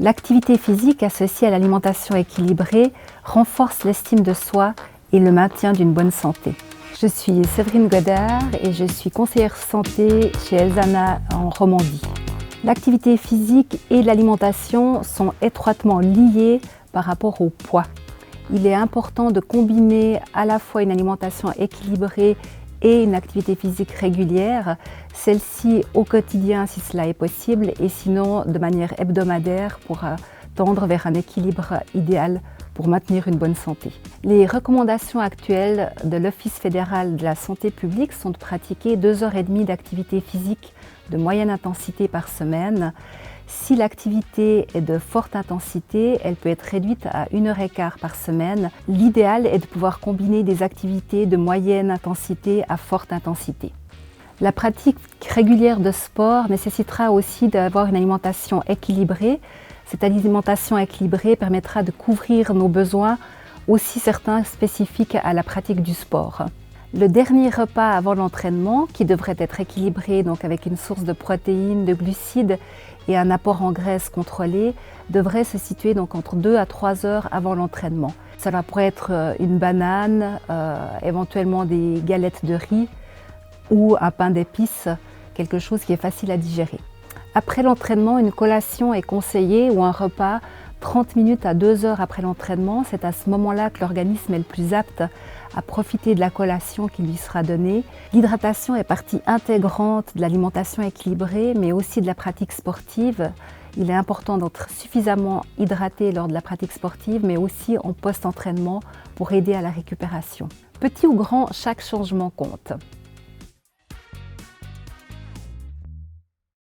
L'activité physique associée à l'alimentation équilibrée renforce l'estime de soi et le maintien d'une bonne santé. Je suis Séverine Godard et je suis conseillère santé chez Elzana en Romandie. L'activité physique et l'alimentation sont étroitement liées par rapport au poids. Il est important de combiner à la fois une alimentation équilibrée et une activité physique régulière, celle-ci au quotidien si cela est possible et sinon de manière hebdomadaire pour tendre vers un équilibre idéal pour maintenir une bonne santé. Les recommandations actuelles de l'Office fédéral de la santé publique sont de pratiquer 2h30 d'activité physique de moyenne intensité par semaine. Si l'activité est de forte intensité, elle peut être réduite à 1h15 par semaine. L'idéal est de pouvoir combiner des activités de moyenne intensité à forte intensité. La pratique régulière de sport nécessitera aussi d'avoir une alimentation équilibrée. Cette alimentation équilibrée permettra de couvrir nos besoins, aussi certains spécifiques à la pratique du sport. Le dernier repas avant l'entraînement, qui devrait être équilibré donc avec une source de protéines, de glucides et un apport en graisse contrôlé, devrait se situer donc entre 2 à 3 heures avant l'entraînement. Cela pourrait être une banane, éventuellement des galettes de riz ou un pain d'épices, quelque chose qui est facile à digérer. Après l'entraînement, une collation est conseillée ou un repas 30 minutes à 2 heures après l'entraînement. C'est à ce moment-là que l'organisme est le plus apte à profiter de la collation qui lui sera donnée. L'hydratation est partie intégrante de l'alimentation équilibrée, mais aussi de la pratique sportive. Il est important d'être suffisamment hydraté lors de la pratique sportive, mais aussi en post-entraînement pour aider à la récupération. Petit ou grand, chaque changement compte.